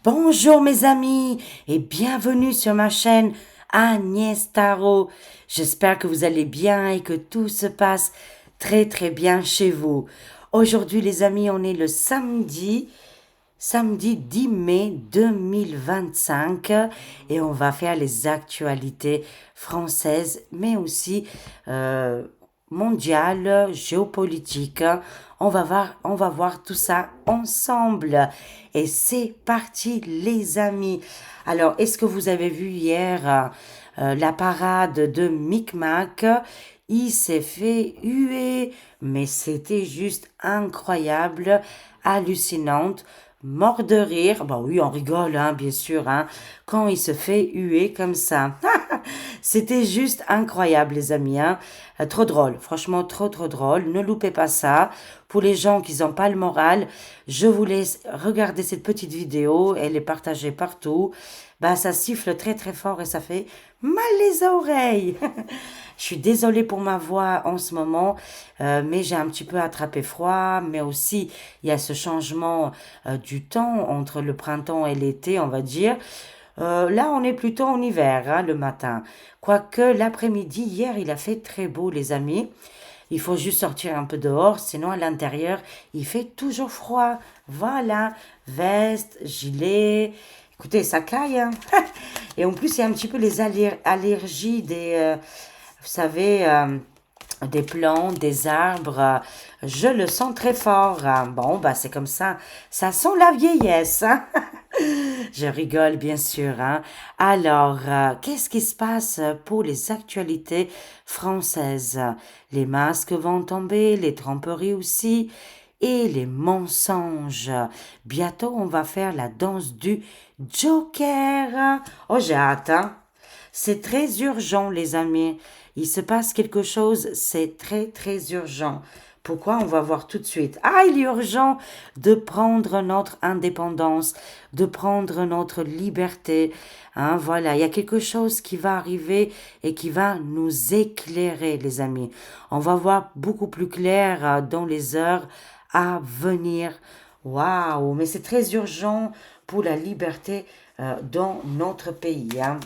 Bonjour mes amis et bienvenue sur ma chaîne Agnès Tarot. J'espère que vous allez bien et que tout se passe très bien chez vous. Aujourd'hui les amis, on est le samedi 10 mai 2025 et on va faire les actualités françaises mais aussi mondiales, géopolitiques. On va voir tout ça ensemble. Et c'est parti les amis. Alors, est-ce que vous avez vu hier la parade de Micmac? Il s'est fait huer, mais c'était juste incroyable, hallucinante, mort de rire. Bah oui, on rigole, hein, bien sûr, hein, quand il se fait huer comme ça. C'était juste incroyable, les amis, hein. Trop drôle, franchement, trop drôle. Ne loupez pas ça. Pour les gens qui n'ont pas le moral, je vous laisse regarder cette petite vidéo. Elle est partagée partout. Bah, ça siffle très fort et ça fait mal les oreilles. Je suis désolée pour ma voix en ce moment, mais j'ai un petit peu attrapé froid, mais aussi il y a ce changement du temps entre le printemps et l'été, on va dire. Là, on est plutôt en hiver, hein, le matin. Quoique l'après-midi, hier, il a fait très beau, les amis. Il faut juste sortir un peu dehors, sinon à l'intérieur, il fait toujours froid. Voilà, veste, gilet. Écoutez, ça caille, hein. Et en plus, il y a un petit peu les allergies vous savez, des plantes, des arbres. Je le sens très fort, hein. Bon, bah c'est comme ça. Ça sent la vieillesse, hein. Je rigole, bien sûr, hein. Alors, qu'est-ce qui se passe pour les actualités françaises? Les masques vont tomber, les tromperies aussi, et les mensonges. Bientôt, on va faire la danse du Joker. Oh, j'ai hâte, hein. C'est très urgent, les amis. Il se passe quelque chose, c'est très urgent. Pourquoi? On va voir tout de suite. Ah, il est urgent de prendre notre indépendance, de prendre notre liberté. Hein, voilà, il y a quelque chose qui va arriver et qui va nous éclairer, les amis. On va voir beaucoup plus clair dans les heures à venir. Waouh, mais c'est très urgent pour la liberté dans notre pays, hein.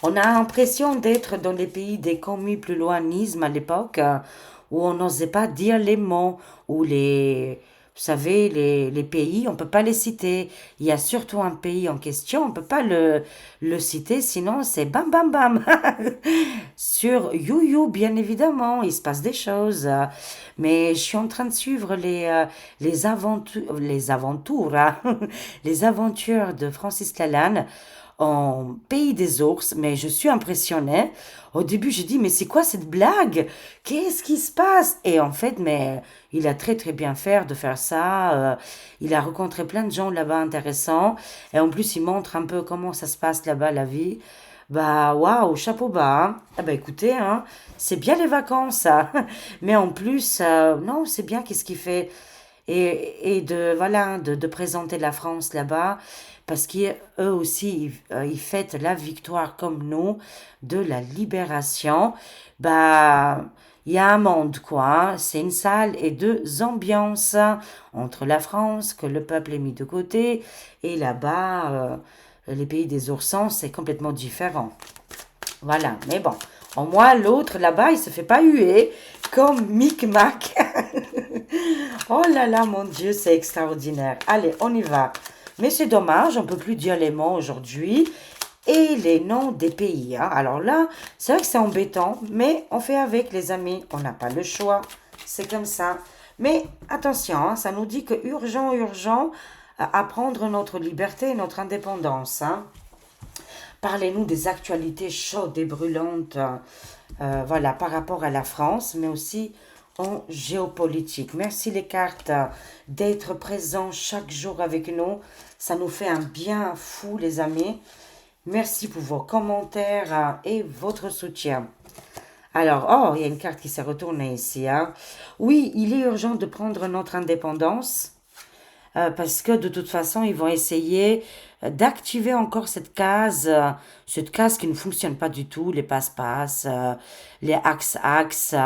On a l'impression d'être dans les pays des communs-plus-loinisme à l'époque, où on n'osait pas dire les mots, où vous savez, les pays, on ne peut pas les citer. Il y a surtout un pays en question, on ne peut pas le citer, sinon c'est bam bam bam. Sur You, bien évidemment, il se passe des choses. Mais je suis en train de suivre les aventures, hein, les aventures de Francis Lalanne en Pays des ours, mais je suis impressionnée. Au début, j'ai dit, mais c'est quoi cette blague? Qu'est-ce qui se passe? Et en fait, mais il a très bien fait de faire ça. Il a rencontré plein de gens là-bas intéressants. Et en plus, il montre un peu comment ça se passe là-bas, la vie. Bah, waouh, chapeau bas, hein. Ah bah écoutez, hein, c'est bien les vacances, ça. Mais en plus, non, c'est bien qu'est-ce qu'il fait. Et voilà, de présenter la France là-bas, parce qu'eux aussi, ils fêtent la victoire comme nous de la libération. Bah, il y a un monde, quoi, hein. C'est une salle et deux ambiances entre la France, que le peuple est mis de côté, et là-bas, les pays des oursons, c'est complètement différent. Voilà, mais bon. Au moins, l'autre là-bas, il se fait pas huer comme Micmac. Oh là là, mon Dieu, c'est extraordinaire. Allez, on y va. Mais c'est dommage, on peut plus dire les mots aujourd'hui et les noms des pays, hein. Alors là, c'est vrai que c'est embêtant, mais on fait avec, les amis. On n'a pas le choix. C'est comme ça. Mais attention, hein, ça nous dit que urgent, à prendre notre liberté et notre indépendance, hein. Parlez-nous des actualités chaudes et brûlantes, voilà, par rapport à la France, mais aussi en géopolitique. Merci les cartes d'être présents chaque jour avec nous. Ça nous fait un bien fou, les amis. Merci pour vos commentaires et votre soutien. Alors, oh, il y a une carte qui s'est retournée ici, hein. Oui, il est urgent de prendre notre indépendance parce que de toute façon, ils vont essayer d'activer encore cette case qui ne fonctionne pas du tout, les passe-passe, les axe-axe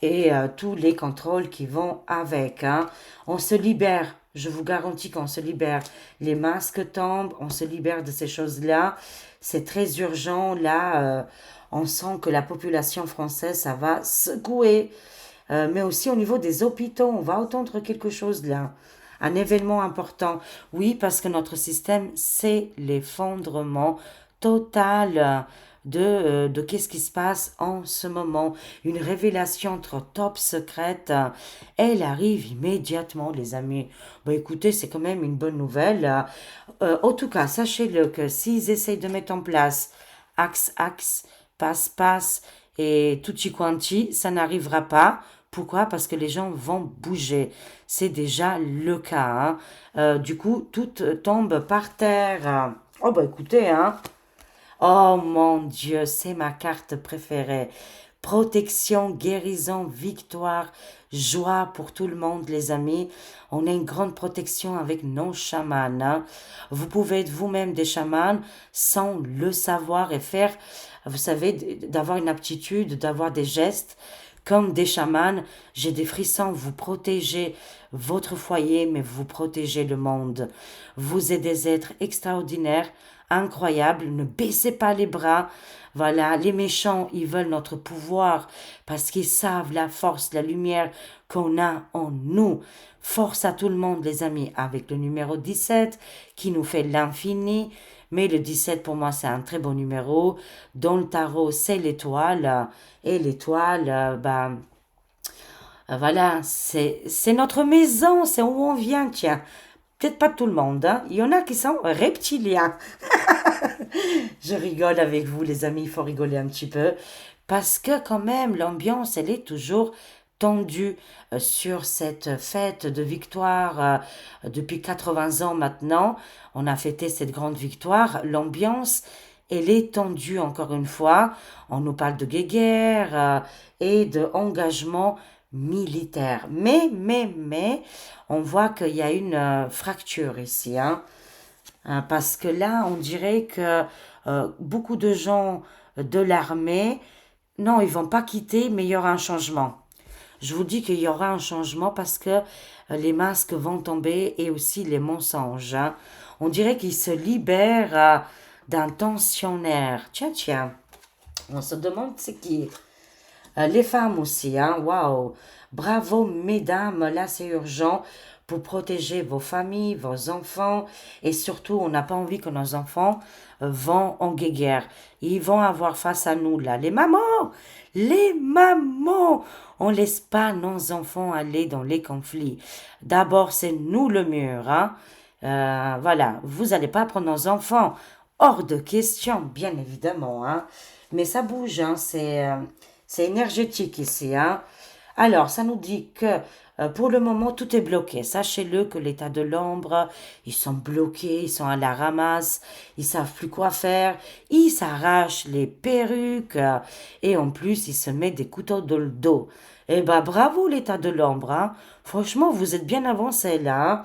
et tous les contrôles qui vont avec, hein. On se libère Je vous garantis qu'on se libère. Les masques tombent, on se libère de ces choses-là. C'est très urgent. Là, on sent que la population française, ça va secouer. Mais aussi au niveau des hôpitaux, on va entendre quelque chose là. Un événement important. Oui, parce que notre système, c'est l'effondrement total de qu'est-ce qui se passe en ce moment. Une révélation trop top secrète, elle arrive immédiatement, les amis. Bon, écoutez, c'est quand même une bonne nouvelle. En tout cas, sachez-le que s'ils essayent de mettre en place axe, passe et tutti quanti, ça n'arrivera pas. Pourquoi? Parce que les gens vont bouger. C'est déjà le cas, hein. Du coup, tout tombe par terre. Oh bah écoutez, hein. Oh mon Dieu, c'est ma carte préférée. Protection, guérison, victoire, joie pour tout le monde, les amis. On a une grande protection avec nos chamans, hein. Vous pouvez être vous-même des chamans sans le savoir et faire, vous savez, d'avoir une aptitude, d'avoir des gestes comme des chamans. J'ai des frissons, vous protégez votre foyer, mais vous protégez le monde. Vous êtes des êtres extraordinaires, incroyables, ne baissez pas les bras. Voilà, les méchants, ils veulent notre pouvoir parce qu'ils savent la force, la lumière qu'on a en nous. Force à tout le monde, les amis, avec le numéro 17 qui nous fait l'infini. Mais le 17, pour moi, c'est un très bon numéro. Dans le tarot, c'est l'étoile. Et l'étoile, voilà, c'est notre maison, c'est où on vient, tiens. Peut-être pas tout le monde, hein. Il y en a qui sont reptiliens. Je rigole avec vous, les amis, il faut rigoler un petit peu. Parce que quand même, l'ambiance, elle est toujours tendue sur cette fête de victoire depuis 80 ans maintenant. On a fêté cette grande victoire. L'ambiance, elle est tendue encore une fois. On nous parle de guéguerre et d'engagement militaire. Mais, on voit qu'il y a une fracture ici, hein. Parce que là, on dirait que beaucoup de gens de l'armée, non, ils vont pas quitter, mais il y aura un changement. Je vous dis qu'il y aura un changement parce que les masques vont tomber et aussi les mensonges, hein. On dirait qu'ils se libèrent d'un tensionnaire. Tiens, tiens, on se demande c'est qui. Les femmes aussi, hein, waouh. Bravo, mesdames, là c'est urgent pour protéger vos familles, vos enfants. Et surtout, on n'a pas envie que nos enfants vont en guerre. Ils vont avoir face à nous, là, les mamans, les mamans. On laisse pas nos enfants aller dans les conflits. D'abord, c'est nous le mur, hein. Voilà, vous n'allez pas prendre nos enfants. Hors de question, bien évidemment, hein. Mais ça bouge, hein, c'est énergétique ici, hein. Alors, ça nous dit que pour le moment, tout est bloqué. Sachez-le que l'état de l'ombre, ils sont bloqués, ils sont à la ramasse, ils savent plus quoi faire, ils s'arrachent les perruques et en plus, ils se mettent des couteaux dans le dos. Eh ben, bravo l'état de l'ombre, hein. Franchement, vous êtes bien avancés là,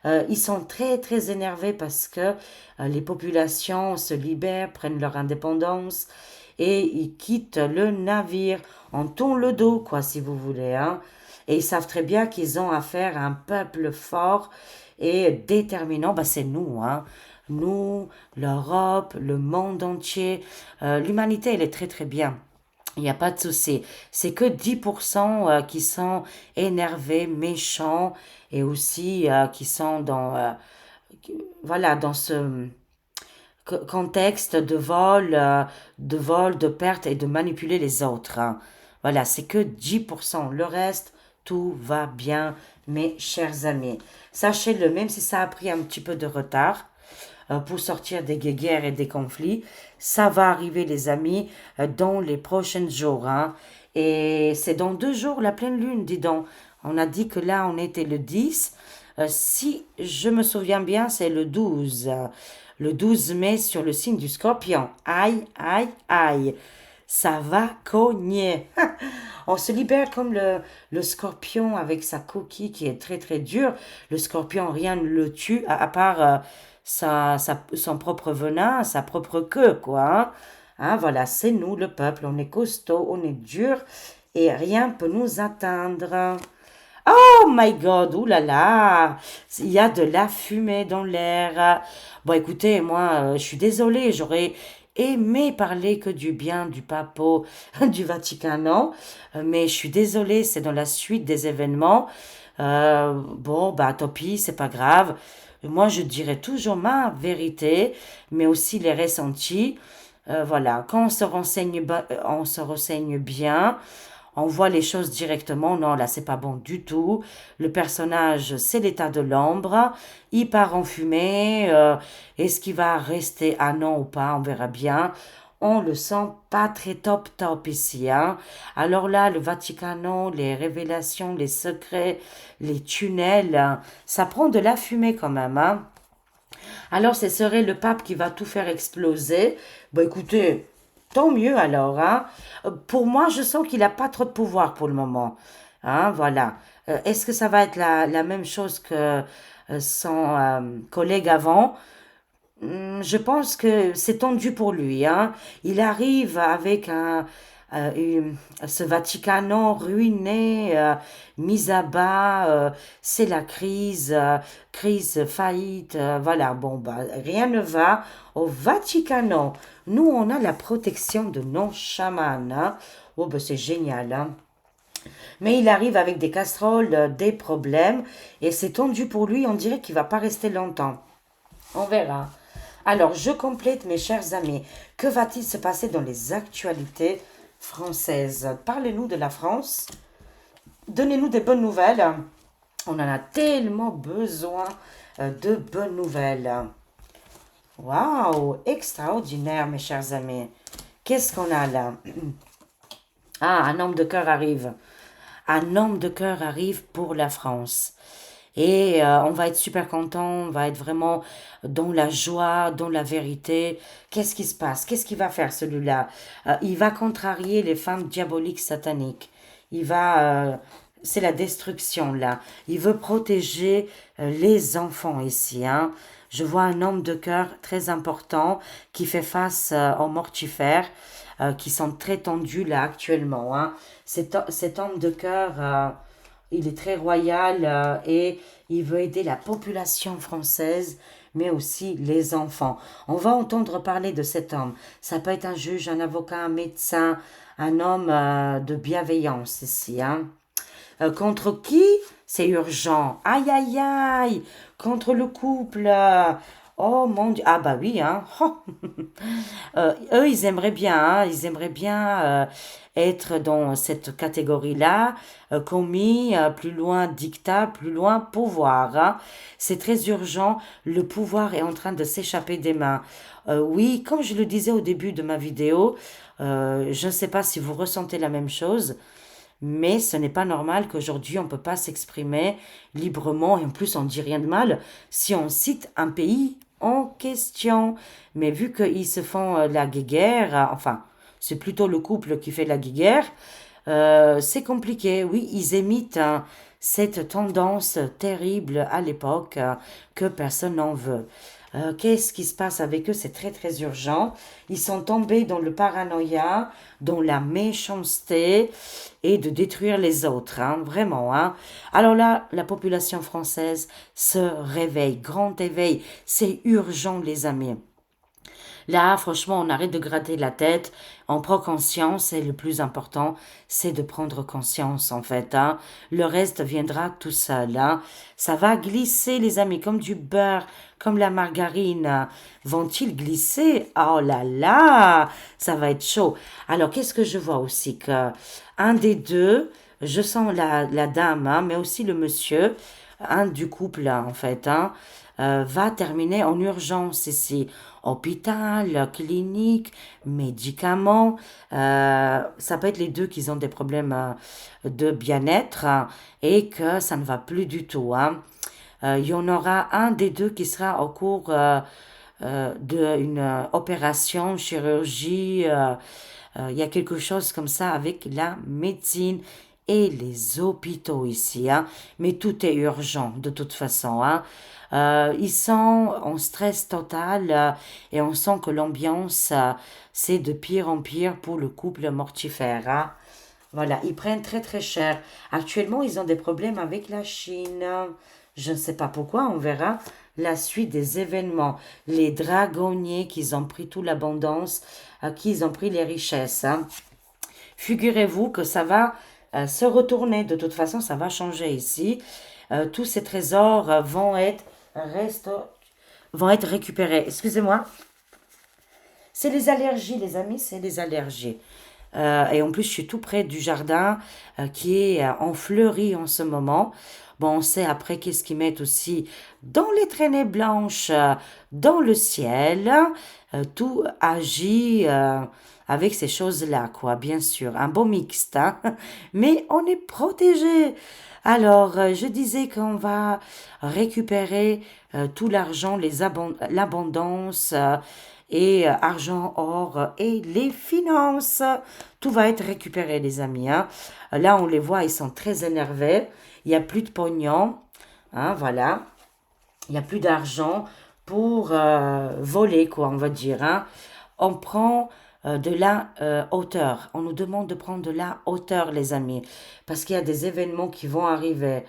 hein. Ils sont très très énervés parce que les populations se libèrent, prennent leur indépendance et ils quittent le navire. On tourne le dos, quoi, si vous voulez, hein. Et ils savent très bien qu'ils ont affaire à un peuple fort et déterminant. Bah, c'est nous, hein. Nous, l'Europe, le monde entier. L'humanité, elle est très très bien. Il n'y a pas de souci. C'est que 10% qui sont énervés, méchants et aussi qui sont voilà, dans ce contexte de vol, de perte et de manipuler les autres, hein. Voilà, c'est que 10%. Le reste, tout va bien, mes chers amis. Sachez-le, même si ça a pris un petit peu de retard pour sortir des guerres et des conflits, ça va arriver, les amis, dans les prochains jours, hein. Et c'est dans 2 jours la pleine lune, dis donc. On a dit que là, on était le 10. Si je me souviens bien, c'est le 12. Le 12 mai sur le signe du Scorpion. Aïe, aïe, aïe. Ça va cogner. On se libère comme le scorpion avec sa coquille qui est très très dure. Le scorpion, rien ne le tue à part son propre venin, sa propre queue, quoi, hein. Hein, voilà, c'est nous, le peuple. On est costaud, on est dur et rien peut nous atteindre. Oh my God, ouh là là, il y a de la fumée dans l'air. Bon, écoutez, moi, je suis désolée, j'aurais aimé parler que du bien du papo du Vatican, mais je suis désolée, c'est dans la suite des événements. Bon, bah, tant pis, c'est pas grave. Moi, je dirais toujours ma vérité, mais aussi les ressentis. Voilà, quand on se renseigne bien, on voit les choses directement. Non, là, c'est pas bon du tout. Le personnage, c'est l'état de l'ombre. Il part en fumée. Est-ce qu'il va rester un an ou pas? On verra bien. On le sent pas très top top ici, hein. Alors là, le Vatican, les révélations, les secrets, les tunnels, hein, ça prend de la fumée quand même, hein. Alors, ce serait le pape qui va tout faire exploser. Bon, écoutez, tant mieux alors, hein. Pour moi, je sens qu'il n'a pas trop de pouvoir pour le moment. Hein, voilà. Est-ce que ça va être la même chose que son collègue avant? Je pense que c'est tendu pour lui, hein. Il arrive avec ce Vatican ruiné, mis à bas, c'est la crise, crise, faillite, voilà. Bon, bah, rien ne va au Vatican. Nous, on a la protection de nos chamans, hein. Oh, bah, c'est génial, hein. Mais il arrive avec des casseroles, des problèmes, et c'est tendu pour lui. On dirait qu'il va pas rester longtemps. On verra. Alors, je complète, mes chers amis. Que va-t-il se passer dans les actualités françaises? Parlez-nous de la France. Donnez-nous des bonnes nouvelles. On en a tellement besoin de bonnes nouvelles. Waouh, extraordinaire, mes chers amis. Qu'est-ce qu'on a là? Ah, un homme de cœur arrive. Un homme de cœur arrive pour la France. Et on va être super content, on va être vraiment dans la joie, dans la vérité. Qu'est-ce qui se passe? Qu'est-ce qu'il va faire celui-là? Il va contrarier les femmes diaboliques sataniques. Il va... c'est la destruction là. Il veut protéger les enfants ici, hein. Je vois un homme de cœur très important qui fait face aux mortifères qui sont très tendus là actuellement, hein. Cet homme de cœur, il est très royal et il veut aider la population française, mais aussi les enfants. On va entendre parler de cet homme. Ça peut être un juge, un avocat, un médecin, un homme de bienveillance ici, hein. Contre qui? C'est urgent. Aïe, aïe, aïe. Contre le couple. Oh mon Dieu. Ah bah oui, hein. Oh. Eux, ils aimeraient bien, hein, ils aimeraient bien être dans cette catégorie-là, commis, plus loin dictat, plus loin pouvoir, hein. C'est très urgent, le pouvoir est en train de s'échapper des mains. Oui, comme je le disais au début de ma vidéo, je ne sais pas si vous ressentez la même chose, mais ce n'est pas normal qu'aujourd'hui on ne peut pas s'exprimer librement et en plus on ne dit rien de mal si on cite un pays en question. Mais vu qu'ils se font la guéguerre, enfin c'est plutôt le couple qui fait la guéguerre, c'est compliqué. Oui, ils émitent hein, cette tendance terrible à l'époque que personne n'en veut. Qu'est-ce qui se passe avec eux? C'est très très urgent. Ils sont tombés dans le paranoïa, dans la méchanceté et de détruire les autres, hein, vraiment, hein. Alors là, la population française se réveille, grand éveil. C'est urgent, les amis. Là, franchement, on arrête de gratter la tête, on prend conscience et le plus important, c'est de prendre conscience en fait, hein. Le reste viendra tout seul, hein. Ça va glisser, les amis, comme du beurre, comme la margarine. Vont-ils glisser? Oh là là, ça va être chaud. Alors, qu'est-ce que je vois aussi que un des deux, je sens la dame, hein, mais aussi le monsieur, un du couple là, en fait, hein, va terminer en urgence ici. Hôpital, clinique, médicaments. Ça peut être les deux qui ont des problèmes de bien-être et que ça ne va plus du tout, hein. Il y en aura un des deux qui sera au cours d'une opération, chirurgie. Il y a quelque chose comme ça avec la médecine et les hôpitaux ici, hein. Mais tout est urgent de toute façon, hein. Ils sont en stress total et on sent que l'ambiance, c'est de pire en pire pour le couple mortifère, hein. Voilà, ils prennent très très cher. Actuellement, ils ont des problèmes avec la Chine. Je ne sais pas pourquoi, on verra la suite des événements. Les dragonniers qui ont pris toute l'abondance, qui ils ont pris les richesses, hein. Figurez-vous que ça va se retourner. De toute façon, ça va changer ici. Tous ces trésors vont être récupérés. Excusez-moi. C'est les allergies, les amis, c'est les allergies. Et en plus, je suis tout près du jardin qui est en fleurie en ce moment. Bon, on sait après qu'est-ce qu'ils mettent aussi dans les traînées blanches, dans le ciel. Tout agit avec ces choses-là, quoi, bien sûr. Un beau mixte, hein. Mais on est protégé. Alors, je disais qu'on va récupérer tout l'argent, l'abondance et argent, or et les finances. Tout va être récupéré, les amis, hein. Là, on les voit, ils sont très énervés. Il n'y a plus de pognon, hein, voilà. Il n'y a plus d'argent pour voler, quoi, on va dire, hein. On prend de la hauteur. On nous demande de prendre de la hauteur, les amis, parce qu'il y a des événements qui vont arriver.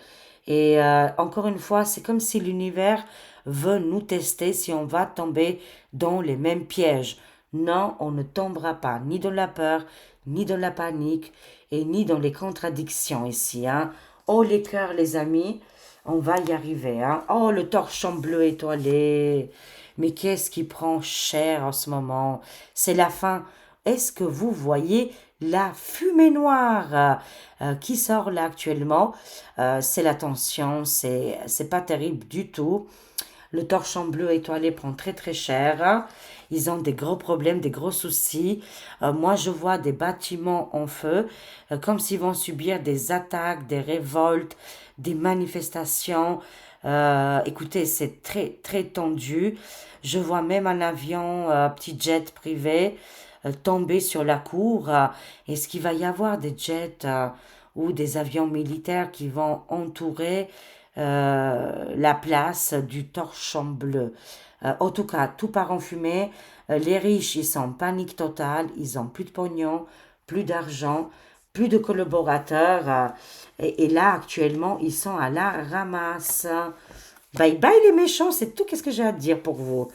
Et encore une fois, c'est comme si l'univers veut nous tester si on va tomber dans les mêmes pièges. Non, on ne tombera pas ni dans la peur, ni dans la panique, et ni dans les contradictions ici, hein. Oh les cœurs, les amis, on va y arriver, hein. Oh le torchon bleu étoilé. Mais qu'est-ce qui prend cher en ce moment? C'est la fin. Est-ce que vous voyez la fumée noire qui sort là actuellement? C'est la tension, c'est pas terrible du tout. Le torchon bleu étoilé prend très très cher. Ils ont des gros problèmes, des gros soucis. Moi, je vois des bâtiments en feu, comme s'ils vont subir des attaques, des révoltes, des manifestations. Écoutez, c'est très très tendu. Je vois même un avion, petit jet privé, tomber sur la cour. Est-ce qu'il va y avoir des jets ou des avions militaires qui vont entourer la place du torchon bleu? En tout cas, tout part en fumée. Les riches, ils sont en panique totale. Ils ont plus de pognon, plus d'argent, plus de collaborateurs. Et là, actuellement, ils sont à la ramasse. Bye bye les méchants, c'est tout. Qu'est-ce que j'ai à dire pour vous?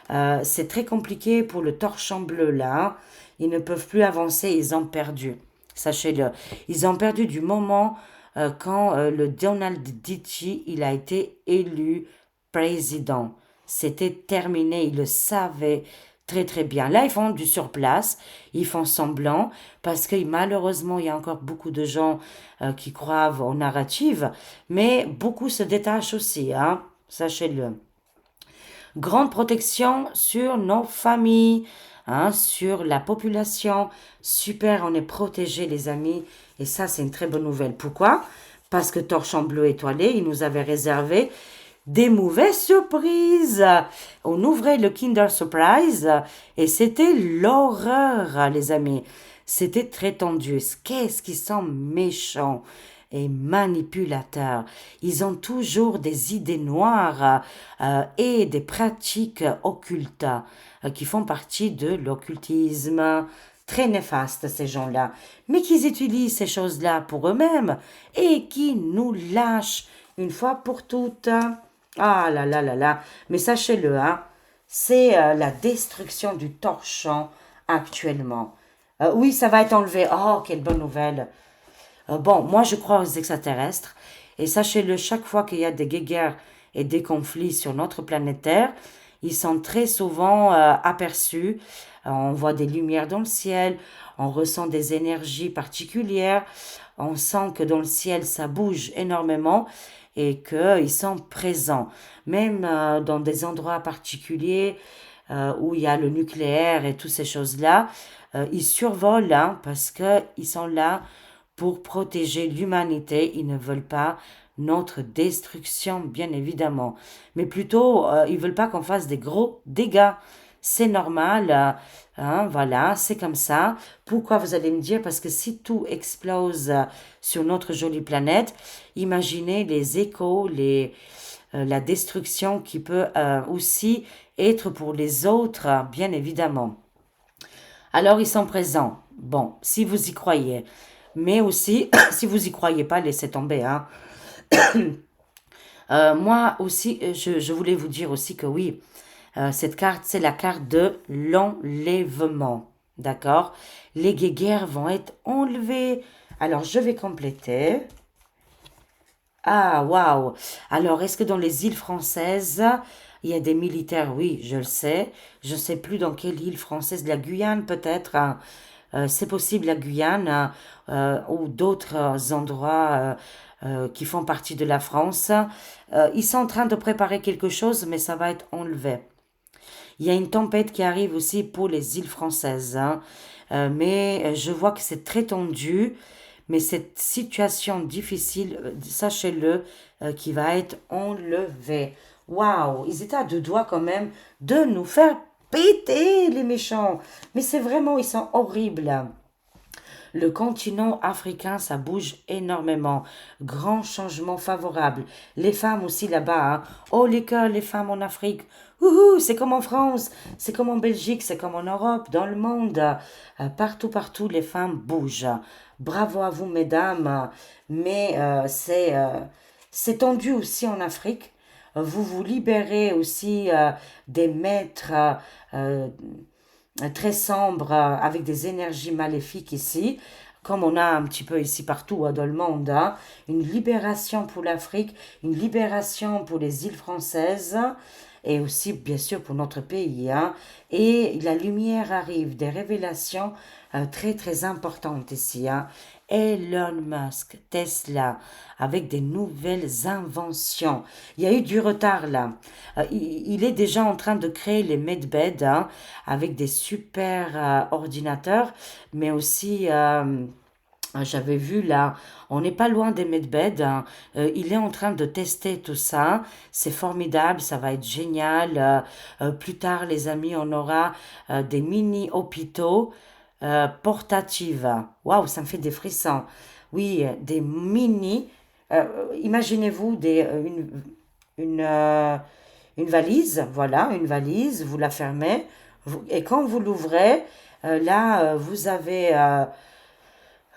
C'est très compliqué pour le torchon bleu là. Ils ne peuvent plus avancer, ils ont perdu. Sachez-le. Ils ont perdu du moment quand le Donald Dichi, il a été élu président. C'était terminé, ils le savaient très très bien. Là, ils font du surplace, ils font semblant, parce que malheureusement, il y a encore beaucoup de gens qui croient aux narratives, mais beaucoup se détachent aussi, hein, sachez-le. Grande protection sur nos familles, hein, sur la population. Super, on est protégés, les amis. Et ça, c'est une très bonne nouvelle. Pourquoi? Parce que Torchon Bleu Étoilé, il nous avait réservé des mauvaises surprises. On ouvrait le Kinder Surprise et c'était l'horreur, les amis. C'était très tendu. Qu'est-ce qu'ils sont méchants et manipulateurs. Ils ont toujours des idées noires et des pratiques occultes qui font partie de l'occultisme. Très néfastes, ces gens-là, mais qui utilisent ces choses-là pour eux-mêmes et qui nous lâchent une fois pour toutes. Ah là là là là, mais sachez-le, hein, c'est la destruction du torchon actuellement. Oui, ça va être enlevé. Oh, quelle bonne nouvelle. Bon, moi je crois aux extraterrestres et sachez-le, chaque fois qu'il y a des guerres et des conflits sur notre planète Terre, ils sont très souvent aperçus. On voit des lumières dans le ciel, on ressent des énergies particulières, on sent que dans le ciel ça bouge énormément et qu'ils sont présents. Même dans des endroits particuliers où il y a le nucléaire et toutes ces choses-là, ils survolent hein, parce qu'ils sont là pour protéger l'humanité. Ils ne veulent pas notre destruction, bien évidemment. Mais plutôt, ils veulent pas qu'on fasse des gros dégâts. C'est normal, hein, voilà, c'est comme ça. Pourquoi vous allez me dire? Parce que si tout explose sur notre jolie planète, imaginez les échos, la destruction qui peut aussi être pour les autres, bien évidemment. Alors, ils sont présents. Bon, si vous y croyez. Mais aussi, si vous y croyez pas, laissez tomber, hein. Moi aussi, je voulais vous dire aussi que oui, cette carte, c'est la carte de l'enlèvement. D'accord? Les guéguerres vont être enlevées. Alors, je vais compléter. Ah, waouh! Alors, est-ce que dans les îles françaises, il y a des militaires? Oui, je le sais. Je ne sais plus dans quelle île française, la Guyane peut-être, hein. C'est possible, la Guyane, hein, ou d'autres endroits qui font partie de la France. Ils sont en train de préparer quelque chose, mais ça va être enlevé. Il y a une tempête qui arrive aussi pour les îles françaises, hein. Mais je vois que c'est très tendu. Mais cette situation difficile, sachez-le, qui va être enlevée. Waouh, ils étaient à deux doigts quand même de nous faire péter les méchants. Mais c'est vraiment, ils sont horribles. Le continent africain, ça bouge énormément. Grand changement favorable. Les femmes aussi là-bas, hein. Oh, les cœurs, les femmes en Afrique. Ouhou, c'est comme en France, c'est comme en Belgique, c'est comme en Europe, dans le monde. Partout, partout, les femmes bougent. Bravo à vous, mesdames. Mais c'est tendu aussi en Afrique. Vous vous libérez aussi des maîtres très sombres avec des énergies maléfiques ici, comme on a un petit peu ici partout dans le monde, hein. Une libération pour l'Afrique, une libération pour les îles françaises et aussi bien sûr pour notre pays, hein. Et la lumière arrive, des révélations très très importantes ici, hein. Elon Musk, Tesla, avec des nouvelles inventions. Il y a eu du retard là. Il est déjà en train de créer les medbeds, hein, avec des super ordinateurs, mais aussi j'avais vu là, on n'est pas loin des medbeds, hein. Il est en train de tester tout ça. C'est formidable, ça va être génial. Plus tard, les amis, on aura des mini-hôpitaux portatifs. Waouh, ça me fait des frissons. Oui, des mini. Imaginez-vous une, euh, une valise, voilà, une valise, vous la fermez, et quand vous l'ouvrez, là, vous avez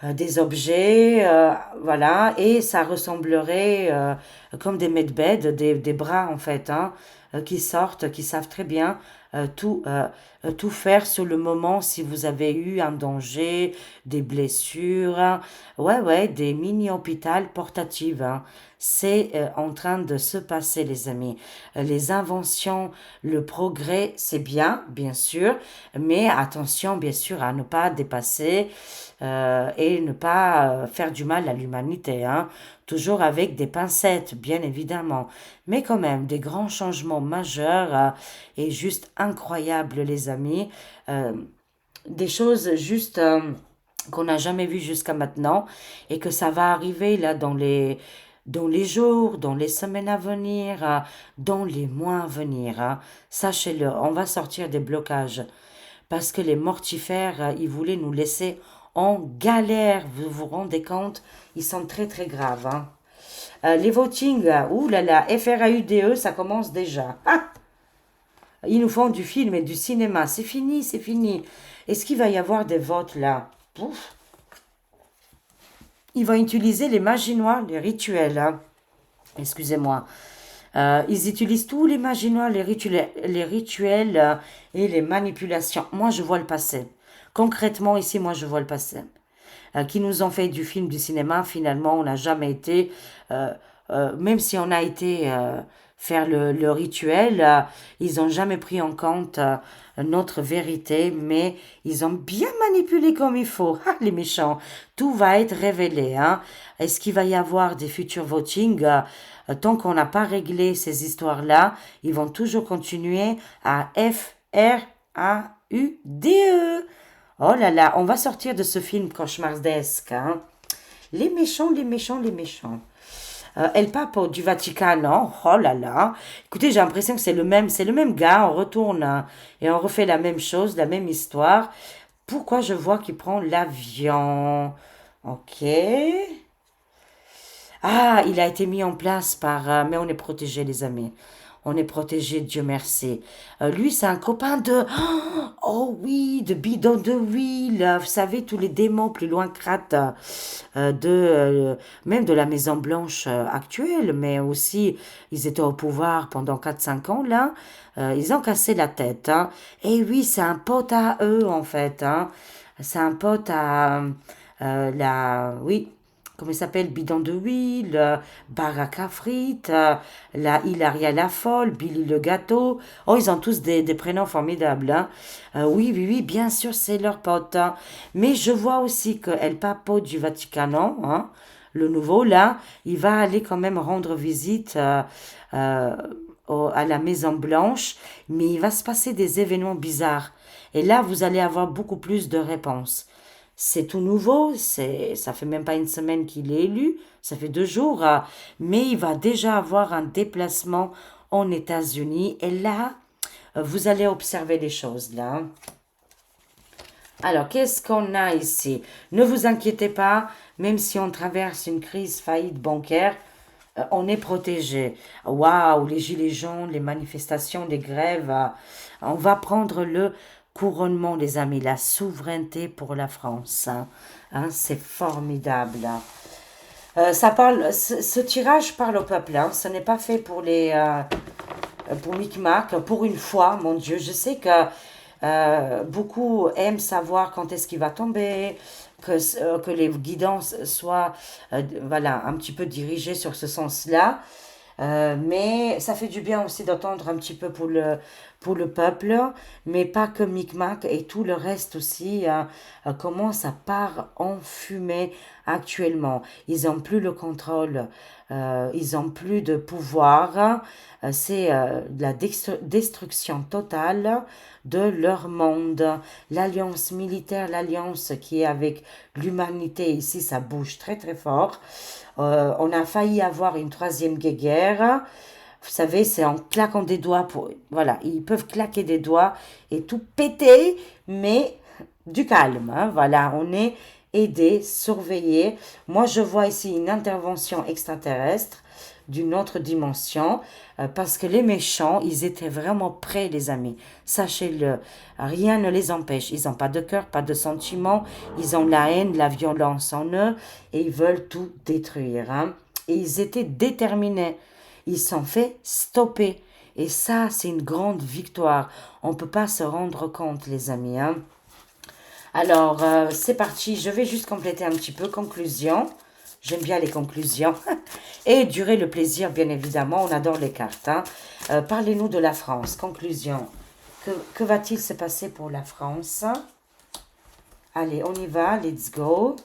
des objets, voilà, et ça ressemblerait comme des medbeds, des bras en fait, hein, qui sortent, qui savent très bien tout faire sur le moment si vous avez eu un danger, des blessures, hein. Ouais, ouais, des mini-hôpitaux portatifs, hein. C'est en train de se passer, les amis. Les inventions, le progrès, c'est bien, bien sûr, mais attention, bien sûr, à ne pas dépasser et ne pas faire du mal à l'humanité, hein. Toujours avec des pincettes, bien évidemment. Mais quand même, des grands changements majeurs et juste incroyables, les amis. Euh, des choses juste qu'on n'a jamais vues jusqu'à maintenant et que ça va arriver là dans les jours, dans les semaines à venir, dans les mois à venir, hein. Sachez-le, on va sortir des blocages parce que les mortifères, ils voulaient nous laisser en galère. Vous vous rendez compte? Ils sont très très graves, hein. Les votings, ouh là là, FRAUDE, ça commence déjà. Ah, ils nous font du film et du cinéma. C'est fini, c'est fini. Est-ce qu'il va y avoir des votes là? Pouf. Ils vont utiliser les magies noires, les rituels, hein. Excusez-moi. Ils utilisent tous les magies noires, les rituels et les manipulations. Moi, je vois le passé. Concrètement, ici, moi, je vois le passé. Qui nous ont fait du film, du cinéma, finalement, on n'a jamais été, même si on a été faire le rituel, ils n'ont jamais pris en compte notre vérité, mais ils ont bien manipulé comme il faut. Ah, les méchants, tout va être révélé, hein. Est-ce qu'il va y avoir des futurs votings? Tant qu'on n'a pas réglé ces histoires-là, ils vont toujours continuer à FRAUDE. Oh là là, on va sortir de ce film cauchemardesque, hein. Les méchants, les méchants, les méchants. El Papo du Vatican, hein. Oh là là. Écoutez, j'ai l'impression que c'est le même gars. On retourne hein, et on refait la même chose, la même histoire. Pourquoi je vois qu'il prend l'avion? Ok. Ah, il a été mis en place par... mais on est protégés, les amis. on est protégé, Dieu merci. Lui, c'est un copain de... Oh oui, de Bidon de Will. Vous savez, tous les démons plus loin crate même de la Maison Blanche actuelle, mais aussi, ils étaient au pouvoir pendant 4 5 ans, là. Ils ont cassé la tête. Hein. Et oui, c'est un pote à eux, en fait. Hein. C'est un pote à oui, comment il s'appelle, Bidon de Will, Baraka Frites, la Hilaria la Folle, Billy le Gâteau. Oh, ils ont tous des prénoms formidables. Hein. Oui, oui, oui, bien sûr, c'est leur pote. Hein. Mais je vois aussi que El Papo du Vatican, hein, le nouveau, là, il va aller quand même rendre visite euh, à la Maison Blanche, mais il va se passer des événements bizarres. Et là, vous allez avoir beaucoup plus de réponses. C'est tout nouveau, ça fait même pas une semaine qu'il est élu, ça fait 2 jours, mais il va déjà avoir un déplacement en États-Unis. Et là, vous allez observer des choses là. Alors, qu'est-ce qu'on a ici? Ne vous inquiétez pas, même si on traverse une crise faillite bancaire, on est protégé. Waouh, les gilets jaunes, les manifestations, les grèves, on va prendre le couronnement, les amis, la souveraineté pour la France. Hein. Hein, c'est formidable. Hein. Ça parle, ce tirage parle au peuple. Hein. Ce n'est pas fait pour Micmac, pour une fois, mon Dieu. Je sais que beaucoup aiment savoir quand est-ce qu'il va tomber, que les guidances soient voilà, un petit peu dirigées sur ce sens-là. Mais ça fait du bien aussi d'entendre un petit peu pour le peuple, mais pas que Micmac et tout le reste aussi, comment ça part en fumée actuellement. Ils n'ont plus le contrôle, ils n'ont plus de pouvoir, c'est de la destruction totale de leur monde. L'alliance militaire, l'alliance qui est avec l'humanité ici, ça bouge très très fort. On a failli avoir une troisième guerre. Vous savez, c'est en claquant des doigts. Voilà, ils peuvent claquer des doigts et tout péter, mais du calme. Hein, voilà, on est aidé, surveillé. Moi, je vois ici une intervention extraterrestre d'une autre dimension, parce que les méchants, ils étaient vraiment prêts, les amis. Sachez-le, rien ne les empêche. Ils n'ont pas de cœur, pas de sentiments. Ils ont la haine, la violence en eux, et ils veulent tout détruire. Hein. Et ils étaient déterminés. Ils sont fait stopper. Et ça, c'est une grande victoire. On ne peut pas se rendre compte, les amis. Hein. Alors, c'est parti. Je vais juste compléter un petit peu. Conclusion. J'aime bien les conclusions. Et durer le plaisir, bien évidemment. On adore les cartes. Hein. Parlez-nous de la France. Conclusion. Que va-t-il se passer pour la France? Allez, on y va. Let's go.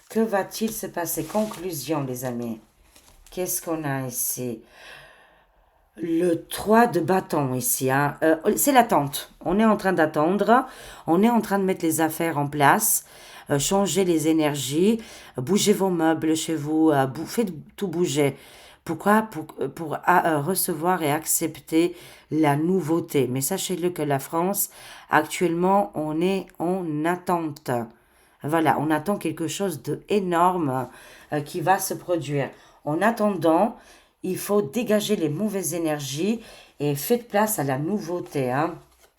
Que va-t-il se passer? Conclusion, les amis. Qu'est-ce qu'on a ici? Le 3 de bâton ici, hein. C'est l'attente. On est en train d'attendre. On est en train de mettre les affaires en place. Changer les énergies. Bougez vos meubles chez vous. Faites tout bouger. Pourquoi? Pour recevoir et accepter la nouveauté. Mais sachez-le que la France, actuellement, on est en attente. Voilà, on attend quelque chose d'énorme qui va se produire. En attendant, il faut dégager les mauvaises énergies et faites place à la nouveauté. Hein.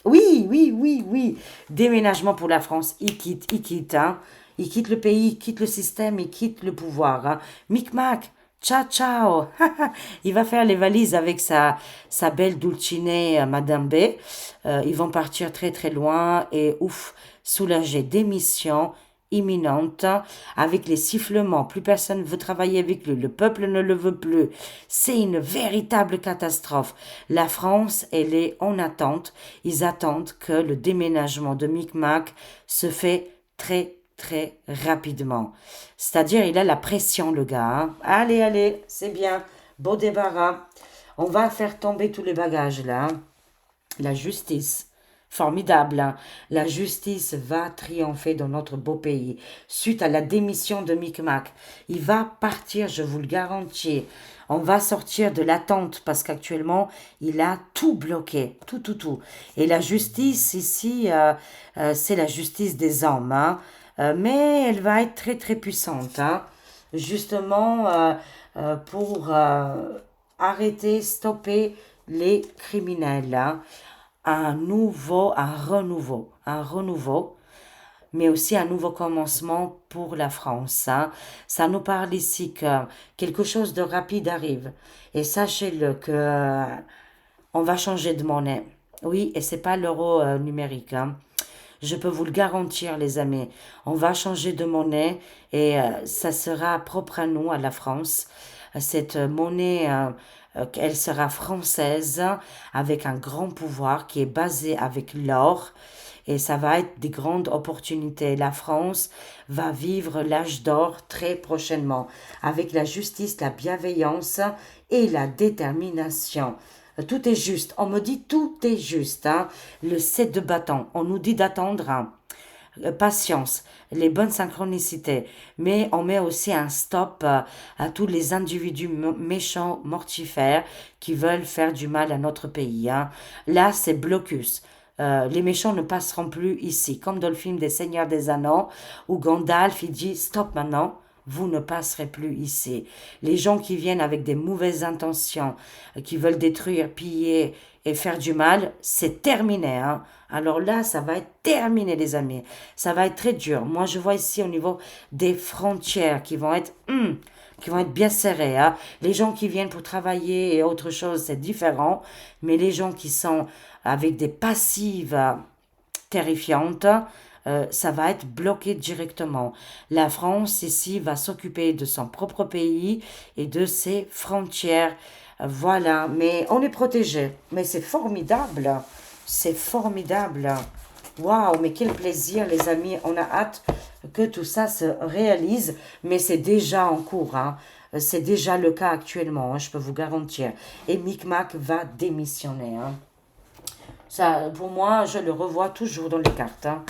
Oui, oui, oui, oui. Déménagement pour la France. Il quitte. Hein. Il quitte le pays, il quitte le système, il quitte le pouvoir. Hein. Micmac, ciao, ciao. Il va faire les valises avec sa belle Dulcinea, Madame B. Ils vont partir très, très loin et ouf, soulagés. Démission imminente, avec les sifflements, plus personne ne veut travailler avec lui, le peuple ne le veut plus. C'est une véritable catastrophe. La France, elle est en attente. Ils attendent que le déménagement de Micmac se fait très très rapidement. C'est-à-dire, il a la pression, le gars. Hein. Allez, allez, c'est bien. Beau débarras. On va faire tomber tous les bagages là. Hein. La justice. Formidable, hein. La justice va triompher dans notre beau pays. Suite à la démission de Micmac, il va partir, je vous le garantis. On va sortir de l'attente parce qu'actuellement, il a tout bloqué, tout, tout, tout. Et la justice ici, c'est la justice des hommes, hein. Mais elle va être très, très puissante, hein. Justement, pour arrêter, stopper les criminels, hein. Un renouveau, mais aussi un nouveau commencement pour la France, hein. Ça nous parle ici que quelque chose de rapide arrive. Et sachez-le que on va changer de monnaie. Oui, et c'est pas l'euro numérique, hein. Je peux vous le garantir, les amis. On va changer de monnaie et ça sera propre à nous, à la France. Cette monnaie, elle sera française avec un grand pouvoir qui est basé avec l'or et ça va être des grandes opportunités. La France va vivre l'âge d'or très prochainement avec la justice, la bienveillance et la détermination. Tout est juste. On me dit tout est juste, hein. Le 7 de bâton, on nous dit d'attendre, hein. Patience, les bonnes synchronicités, mais on met aussi un stop à tous les individus méchants, mortifères, qui veulent faire du mal à notre pays, hein. Là, c'est blocus. Les méchants ne passeront plus ici, comme dans le film des Seigneurs des Anneaux, où Gandalf il dit stop maintenant, vous ne passerez plus ici. Les gens qui viennent avec des mauvaises intentions, qui veulent détruire, piller et faire du mal, c'est terminé, hein. Alors là, ça va être terminé, les amis. Ça va être très dur. Moi, je vois ici au niveau des frontières qui vont être bien serrées, hein. Les gens qui viennent pour travailler et autre chose, c'est différent. Mais les gens qui sont avec des passives terrifiantes, ça va être bloqué directement. La France ici va s'occuper de son propre pays et de ses frontières. Voilà, mais on est protégé. Mais c'est formidable. C'est formidable. Waouh, mais quel plaisir, les amis. On a hâte que tout ça se réalise, mais c'est déjà en cours, hein. C'est déjà le cas actuellement, hein, je peux vous garantir. Et Micmac va démissionner, hein. Ça, pour moi, je le revois toujours dans les cartes, hein.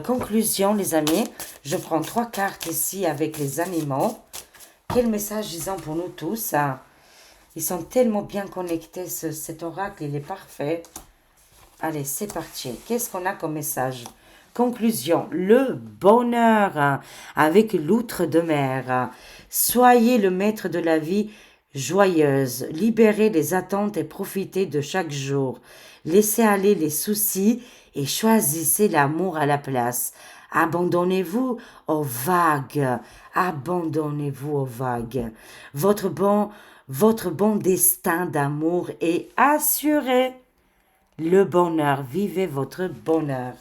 Conclusion, les amis, je prends 3 cartes ici avec les animaux. Quel message ils ont pour nous tous, hein. Ils sont tellement bien connectés, cet oracle, il est parfait. Allez, c'est parti. Qu'est-ce qu'on a comme message? Conclusion, le bonheur, hein, avec l'outre de mer, hein. Soyez le maître de la vie joyeuse. Libérez les attentes et profitez de chaque jour. Laissez aller les soucis et choisissez l'amour à la place. Abandonnez-vous aux vagues. Abandonnez-vous aux vagues. Votre bon destin d'amour est assuré. Le bonheur, vivez votre bonheur.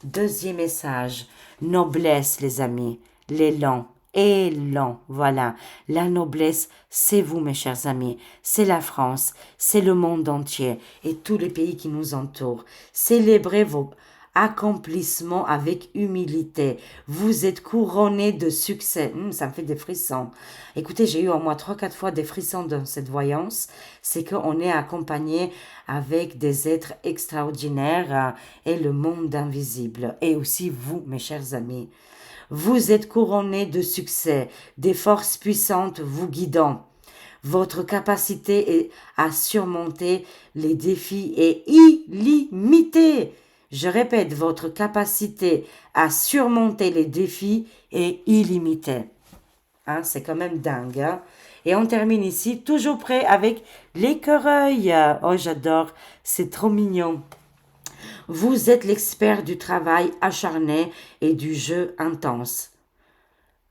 Deuxième message, noblesse, les amis, l'élan, élan, voilà. La noblesse, c'est vous, mes chers amis, c'est la France, c'est le monde entier et tous les pays qui nous entourent. Célébrez vos accomplissements avec humilité. Vous êtes couronné de succès. Ça me fait des frissons. Écoutez, j'ai eu au moins 3-4 fois des frissons dans cette voyance. C'est qu'on est accompagné avec des êtres extraordinaires et le monde invisible. Et aussi vous, mes chers amis. Vous êtes couronné de succès, des forces puissantes vous guidant. Votre capacité à surmonter les défis est illimitée. Je répète, votre capacité à surmonter les défis est illimitée. Hein, c'est quand même dingue, hein? Et on termine ici, toujours prêt avec l'écureuil. Oh, j'adore, c'est trop mignon. Vous êtes l'expert du travail acharné et du jeu intense.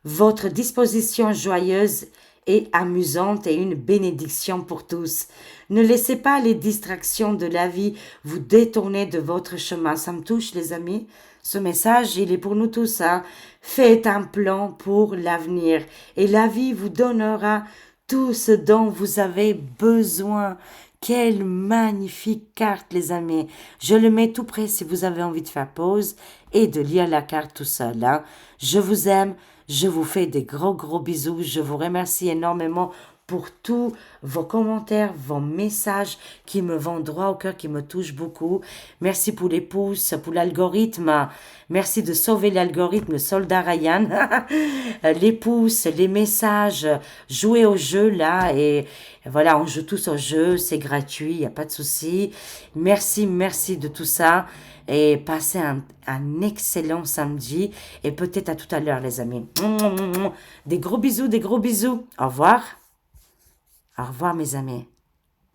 Votre disposition joyeuse et amusante est une bénédiction pour tous. Ne laissez pas les distractions de la vie vous détourner de votre chemin. Ça me touche, les amis. Ce message, il est pour nous tous, hein. Faites un plan pour l'avenir et la vie vous donnera tout ce dont vous avez besoin. Quelle magnifique carte, les amis. Je le mets tout près si vous avez envie de faire pause et de lire la carte tout seul, hein. Je vous aime. Je vous fais des gros bisous. Je vous remercie énormément pour tous vos commentaires, vos messages qui me vont droit au cœur, qui me touchent beaucoup. Merci pour les pouces, pour l'algorithme. Merci de sauver l'algorithme, soldat Ryan. Les pouces, les messages, jouez au jeu là et voilà, on joue tous au jeu, c'est gratuit, il n'y a pas de souci. Merci de tout ça et passez un excellent samedi et peut-être à tout à l'heure les amis. Des gros bisous. Au revoir. Au revoir mes amis.